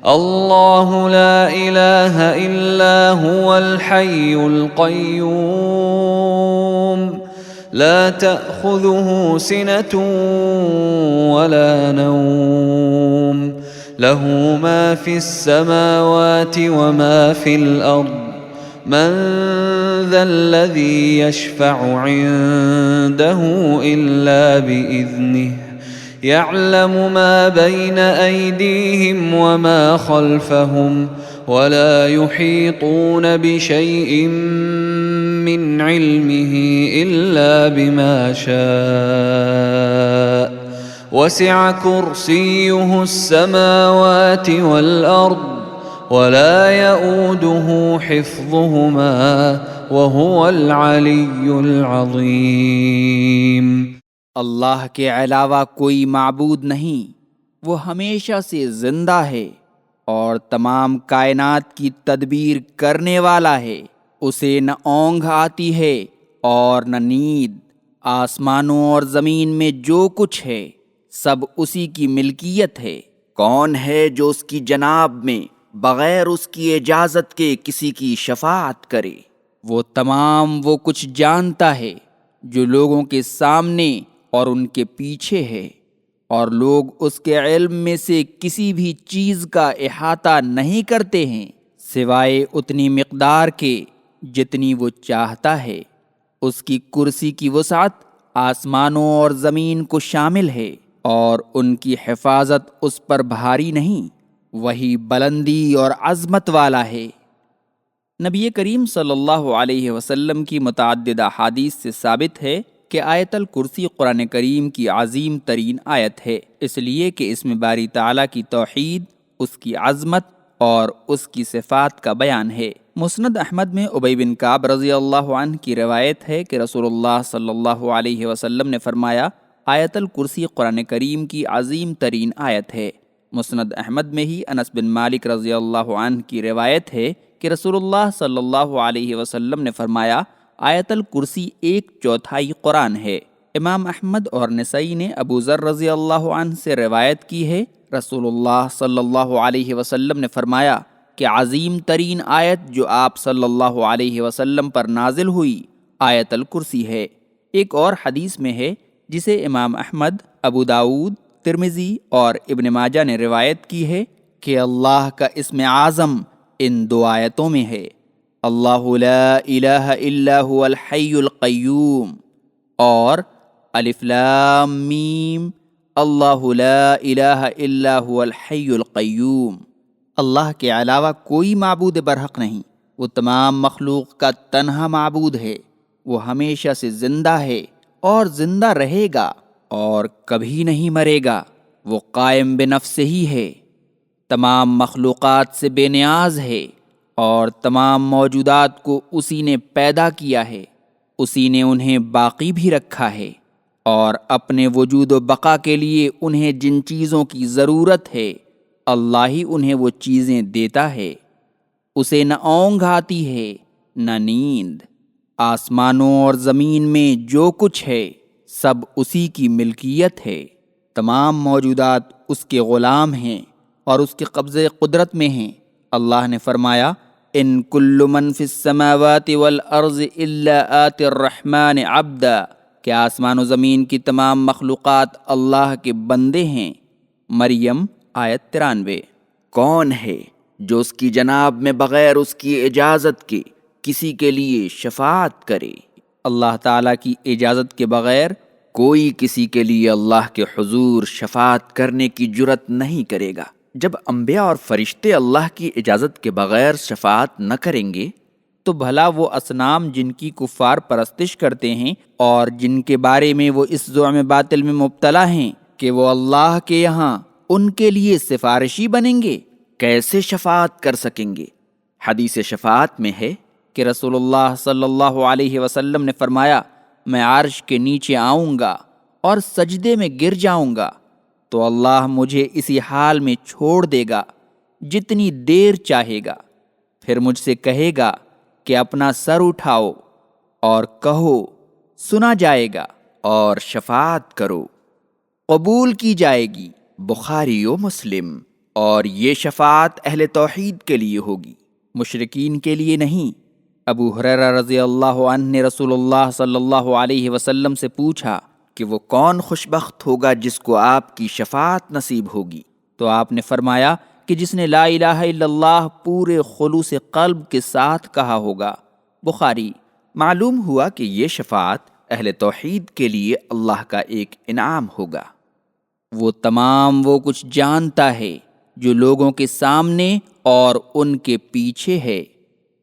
الله لا إله إلا هو الحي القيوم لا تأخذه سنة ولا نوم له ما في السماوات وما في الأرض من ذا الذي يشفع عنده إلا بإذنه يعلم ما بين أيديهم وما خلفهم ولا يحيطون بشيء من علمه إلا بما شاء وسع كرسيه السماوات والأرض ولا يؤوده حفظهما وهو العلي العظيم۔ اللہ کے علاوہ کوئی معبود نہیں، وہ ہمیشہ سے زندہ ہے اور تمام کائنات کی تدبیر کرنے والا ہے۔ اسے نہ اونگھ آتی ہے اور نہ نیند۔ آسمانوں اور زمین میں جو کچھ ہے سب اسی کی ملکیت ہے۔ کون ہے جو اس کی جناب میں بغیر اس کی اجازت کے کسی کی شفاعت کرے؟ وہ تمام وہ کچھ جانتا ہے جو لوگوں کے سامنے اور ان کے پیچھے ہے، اور لوگ اس کے علم میں سے کسی بھی چیز کا احاطہ نہیں کرتے ہیں سوائے اتنی مقدار کے جتنی وہ چاہتا ہے۔ اس کی کرسی کی وسعت آسمانوں اور زمین کو شامل ہے، اور ان کی حفاظت اس پر بھاری نہیں، وہی بلندی اور عظمت والا ہے۔ نبی کریم صلی اللہ علیہ وسلم کی متعدد احادیث سے ثابت ہے کہ آیت الکرسی قرآن کریم کی عظیم ترین آیت ہے، اس لیے کہ اس میں باری تعالیٰ کی توحید، اس کی عظمت اور اس کی صفات کا بیان ہے۔ مسند احمد میں ابی بن کعب رضی اللہ عنہ کی روایت ہے کہ رسول اللہ صلی اللہ علیہ وسلم نے فرمایا، آیت الکرسی قرآن کریم کی عظیم ترین آیت ہے۔ مسند احمد میں ہی انس بن مالک رضی اللہ عنہ کی روایت ہے کہ رسول اللہ صلی اللہ علیہ وسلم نے فرمایا، آیت الکرسی 1/4 قرآن ہے۔ امام احمد اور نسائی نے ابو ذر رضی اللہ عنہ سے روایت کی ہے، رسول اللہ صلی اللہ علیہ وسلم نے فرمایا کہ عظیم ترین آیت جو آپ صلی اللہ علیہ وسلم پر نازل ہوئی آیت الکرسی ہے۔ ایک اور حدیث میں ہے جسے امام احمد، ابو داؤد، ترمذی اور ابن ماجہ نے روایت کی ہے کہ اللہ کا اسم اعظم ان 2 آیتوں میں ہے، اللہ لا الہ الا هو الحی القیوم، اور الف لام میم اللہ لا الہ الا هو الحی القیوم۔ اللہ کے علاوہ کوئی معبود برحق نہیں، وہ تمام مخلوق کا تنہا معبود ہے، وہ ہمیشہ سے زندہ ہے اور زندہ رہے گا اور کبھی نہیں مرے گا، وہ قائم بنفسہ ہی ہے، تمام مخلوقات سے بے نیاز ہے اور تمام موجودات کو اسی نے پیدا کیا ہے، اسی نے انہیں باقی بھی رکھا ہے، اور اپنے وجود و بقا کے لیے انہیں جن چیزوں کی ضرورت ہے اللہ ہی انہیں وہ چیزیں دیتا ہے۔ اسے نہ اونگھ آتی ہے نہ نیند۔ آسمانوں اور زمین میں جو کچھ ہے سب اسی کی ملکیت ہے، تمام موجودات اس کے غلام ہیں اور اس کے قبضے قدرت میں ہیں۔ اللہ نے فرمایا، ان کل من فی السماوات والارض الا آتی الرحمن عبدا، کہ آسمان و زمین کی تمام مخلوقات اللہ کے بندے ہیں۔ مریم آیت 93۔ کون ہے جو اس کی جناب میں بغیر اس کی اجازت کے کسی کے لیے شفاعت کرے؟ اللہ تعالیٰ کی اجازت کے بغیر کوئی کسی کے لیے اللہ کے حضور شفاعت کرنے کی جرت نہیں کرے گا۔ جب انبیاء اور فرشتے اللہ کی اجازت کے بغیر شفاعت نہ کریں گے تو بھلا وہ اصنام جن کی کفار پرستش کرتے ہیں اور جن کے بارے میں وہ اس زعم باطل میں مبتلا ہیں کہ وہ اللہ کے یہاں ان کے لیے سفارشی بنیں گے، کیسے شفاعت کر سکیں گے؟ حدیث شفاعت میں ہے کہ رسول اللہ صلی اللہ علیہ وسلم نے فرمایا، میں عرش کے نیچے آؤں گا اور سجدے میں گر جاؤں گا تو اللہ مجھے اسی حال میں چھوڑ دے گا جتنی دیر چاہے گا، پھر مجھ سے کہے گا کہ اپنا سر اٹھاؤ اور کہو سنا جائے گا، اور شفاعت کرو قبول کی جائے گی۔ بخاری و مسلم۔ اور یہ شفاعت اہل توحید کے لیے ہوگی، مشرکین کے لیے نہیں۔ ابو ہریرہ رضی اللہ عنہ نے رسول اللہ صلی اللہ علیہ وسلم سے پوچھا کہ وہ کون خوش بخت ہوگا جس کو آپ کی شفاعت نصیب ہوگی؟ تو آپ نے فرمایا کہ جس نے لا الہ الا اللہ پورے خلوص قلب کے ساتھ کہا ہوگا۔ بخاری۔ معلوم ہوا کہ یہ شفاعت اہل توحید کے لیے اللہ کا ایک انعام ہوگا۔ وہ تمام وہ کچھ جانتا ہے جو لوگوں کے سامنے اور ان کے پیچھے ہے۔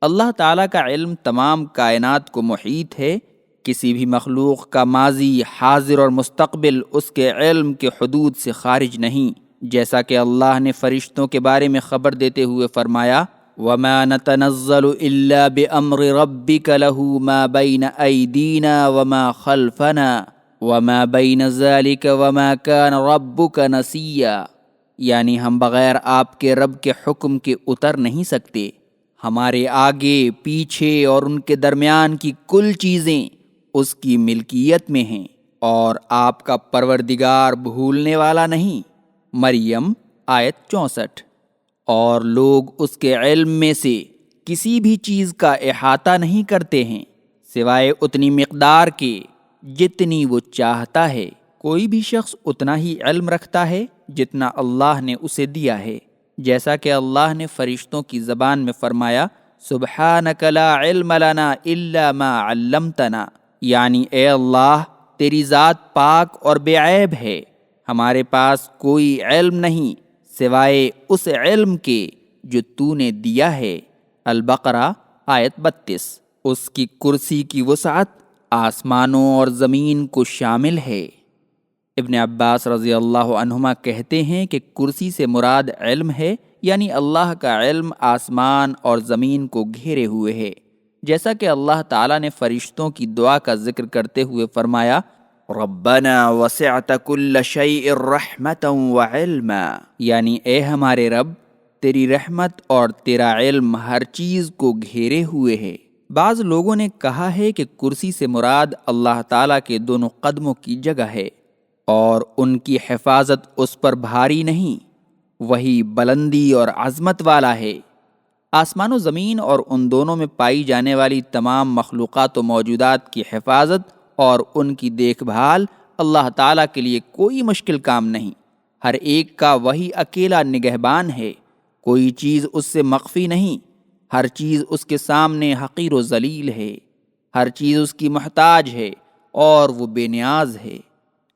اللہ تعالیٰ کا علم تمام کائنات کو محیط ہے، کسی بھی مخلوق کا ماضی، حاضر اور مستقبل اس کے علم کے حدود سے خارج نہیں، جیسا کہ اللہ نے فرشتوں کے بارے میں خبر دیتے ہوئے فرمایا وَمَا نَتَنَزَّلُ إِلَّا بِأَمْرِ رَبِّكَ لَهُ مَا بَيْنَ أَيْدِينَا وَمَا خَلْفَنَا وَمَا بَيْنَ ذَلِكَ وَمَا كَانَ رَبُّكَ نَسِيًّا، یعنی ہم بغیر آپ کے رب کے حکم کے اتر نہیں سکتے، ہمارے آگے، پیچھے اور ان کے درمیان کی کل چیزیں اس کی ملکیت میں ہیں، اور آپ کا پروردگار بھولنے والا نہیں۔ مریم آیت 64۔ اور لوگ اس کے علم میں سے کسی بھی چیز کا احاطہ نہیں کرتے ہیں سوائے اتنی مقدار کے جتنی وہ چاہتا ہے۔ کوئی بھی شخص اتنا ہی علم رکھتا ہے جتنا اللہ نے اسے دیا ہے، جیسا کہ اللہ نے فرشتوں کی زبان میں فرمایا سبحانک لا علم لنا الا ما علمتنا، یعنی اے اللہ تیری ذات پاک اور بے عیب ہے، ہمارے پاس کوئی علم نہیں سوائے اس علم کے جو تو نے دیا ہے۔ البقرہ آیت 32۔ اس کی کرسی کی وسعت آسمانوں اور زمین کو شامل ہے۔ ابن عباس رضی اللہ عنہما کہتے ہیں کہ کرسی سے مراد علم ہے، یعنی اللہ کا علم آسمان اور زمین کو گھیرے ہوئے ہے، جیسا کہ اللہ تعالیٰ نے فرشتوں کی دعا کا ذکر کرتے ہوئے فرمایا ربنا وسعت كل شيء رحمة وعلما، یعنی اے ہمارے رب تیری رحمت اور تیرا علم ہر چیز کو گھیرے ہوئے ہے۔ بعض لوگوں نے کہا ہے کہ کرسی سے مراد اللہ تعالیٰ کے دونوں قدموں کی جگہ ہے اور ان کی حفاظت اس پر بھاری نہیں، وہی بلندی اور عظمت والا ہے۔ آسمان و زمین اور ان دونوں میں پائی جانے والی تمام مخلوقات و موجودات کی حفاظت اور ان کی دیکھ بھال اللہ تعالیٰ کے لیے کوئی مشکل کام نہیں، ہر ایک کا وہی اکیلا نگہبان ہے، کوئی چیز اس سے مخفی نہیں، ہر چیز اس کے سامنے حقیر و ذلیل ہے، ہر چیز اس کی محتاج ہے اور وہ بے نیاز ہے۔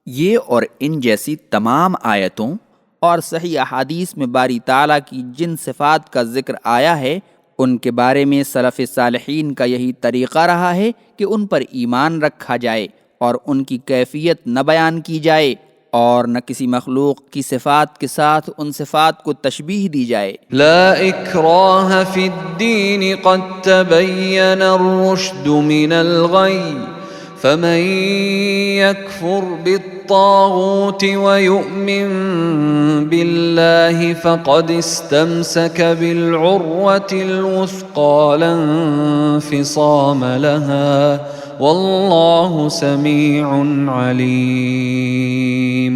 یہ اور ان جیسی تمام آیتوں اور صحیح احادیث میں باری تعالیٰ کی جن صفات کا ذکر آیا ہے ان کے بارے میں سلف صالحین کا یہی طریقہ رہا ہے کہ ان پر ایمان رکھا جائے اور ان کی کیفیت نہ بیان کی جائے اور نہ کسی مخلوق کی صفات کے ساتھ ان صفات کو تشبیہ دی جائے۔ لا اکراہ فی الدین قد تبین الرشد من الغی فمن یکفر بالطاغوت ویؤمن باللہ فقد استمسک بالعروة الوثقى لا انفصام لها واللہ سمیع علیم۔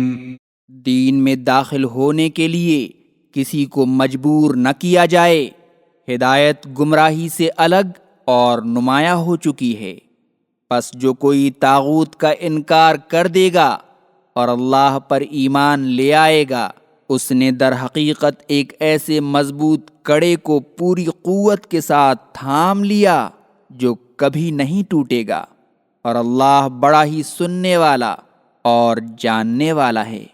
دین میں داخل ہونے کے لیے کسی کو مجبور نہ کیا جائے، ہدایت گمراہی سے الگ اور نمایاں ہو چکی ہے، پس جو کوئی طاغوت کا انکار کر دے گا اور اللہ پر ایمان لے آئے گا اس نے در حقیقت ایک ایسے مضبوط کڑے کو پوری قوت کے ساتھ تھام لیا جو کبھی نہیں ٹوٹے گا، اور اللہ بڑا ہی سننے والا اور جاننے والا ہے۔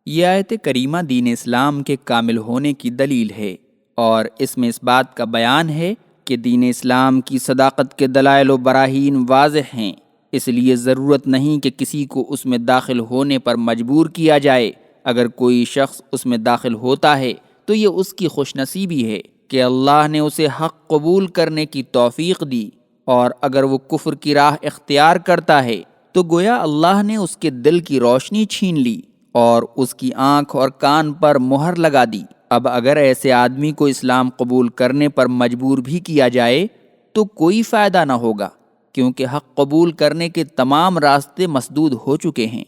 یہ آیت کریمہ دین اسلام کے کامل ہونے کی دلیل ہے، اور اس میں اس بات کا بیان ہے کہ دین اسلام کی صداقت کے دلائل و براہین واضح ہیں، اس لیے ضرورت نہیں کہ کسی کو اس میں داخل ہونے پر مجبور کیا جائے۔ اگر کوئی شخص اس میں داخل ہوتا ہے تو یہ اس کی خوش نصیبی ہے کہ اللہ نے اسے حق قبول کرنے کی توفیق دی، اور اگر وہ کفر کی راہ اختیار کرتا ہے تو گویا اللہ نے اس کے دل کی روشنی چھین لی اور اس کی آنکھ اور کان پر مہر لگا دی۔ اب اگر ایسے آدمی کو اسلام قبول کرنے پر مجبور بھی کیا جائے تو کوئی فائدہ نہ ہوگا، کیونکہ حق قبول کرنے کے تمام راستے مسدود ہو چکے ہیں۔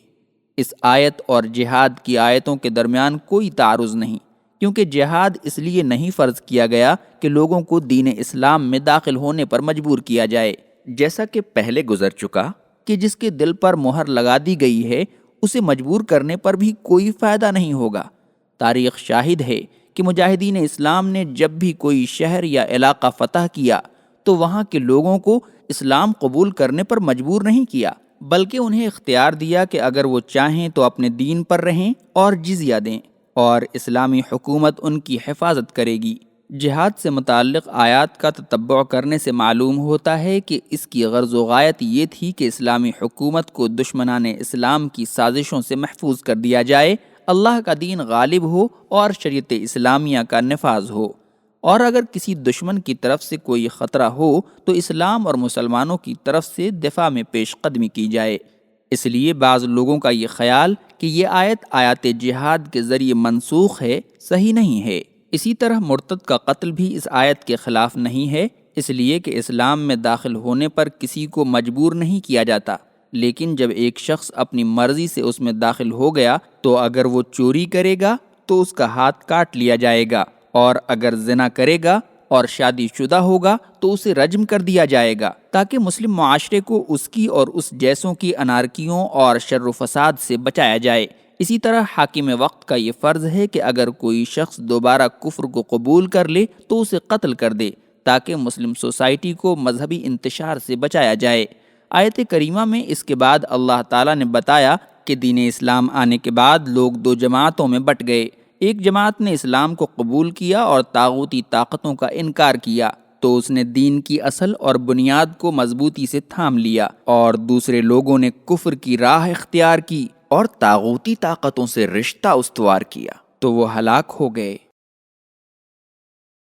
اس آیت اور جہاد کی آیتوں کے درمیان کوئی تعارض نہیں، کیونکہ جہاد اس لیے نہیں فرض کیا گیا کہ لوگوں کو دین اسلام میں داخل ہونے پر مجبور کیا جائے، جیسا کہ پہلے گزر چکا کہ جس کے دل پر مہر لگا دی گئی ہے اسے مجبور کرنے پر بھی کوئی فائدہ نہیں ہوگا۔ تاریخ شاہد ہے کہ مجاہدین اسلام نے جب بھی کوئی شہر یا علاقہ فتح کیا تو وہاں کے لوگوں کو اسلام قبول کرنے پر مجبور نہیں کیا، بلکہ انہیں اختیار دیا کہ اگر وہ چاہیں تو اپنے دین پر رہیں اور جزیہ دیں، اور اسلامی حکومت ان کی حفاظت کرے گی۔ جہاد سے متعلق آیات کا تتبع کرنے سے معلوم ہوتا ہے کہ اس کی غرض و غایت یہ تھی کہ اسلامی حکومت کو دشمنان اسلام کی سازشوں سے محفوظ کر دیا جائے، اللہ کا دین غالب ہو اور شریعت اسلامیہ کا نفاذ ہو، اور اگر کسی دشمن کی طرف سے کوئی خطرہ ہو تو اسلام اور مسلمانوں کی طرف سے دفاع میں پیش قدمی کی جائے۔ اس لیے بعض لوگوں کا یہ خیال کہ یہ آیات جہاد کے ذریعے منسوخ ہے، صحیح نہیں ہے۔ اسی طرح مرتد کا قتل بھی اس آیت کے خلاف نہیں ہے، اس لیے کہ اسلام میں داخل ہونے پر کسی کو مجبور نہیں کیا جاتا، لیکن جب ایک شخص اپنی مرضی سے اس میں داخل ہو گیا تو اگر وہ چوری کرے گا تو اس کا ہاتھ کاٹ لیا جائے گا، اور اگر زنا کرے گا اور شادی شدہ ہوگا تو اسے رجم کر دیا جائے گا، تاکہ مسلم معاشرے کو اس کی اور اس جیسوں کی انارکیوں اور شر و فساد سے بچایا جائے۔ اسی طرح حاکم وقت کا یہ فرض ہے کہ اگر کوئی شخص دوبارہ کفر کو قبول کر لے تو اسے قتل کر دے، تاکہ مسلم سوسائٹی کو مذہبی انتشار سے بچایا جائے۔ آیت کریمہ میں اس کے بعد اللہ تعالیٰ نے بتایا کہ دین اسلام آنے کے بعد لوگ دو جماعتوں میں بٹ گئے، ایک جماعت نے اسلام کو قبول کیا اور طاغوتی طاقتوں کا انکار کیا تو اس نے دین کی اصل اور بنیاد کو مضبوطی سے تھام لیا، اور دوسرے لوگوں نے کفر کی راہ اختیار کی اور طاغوتی طاقتوں سے رشتہ استوار کیا تو وہ ہلاک ہو گئے۔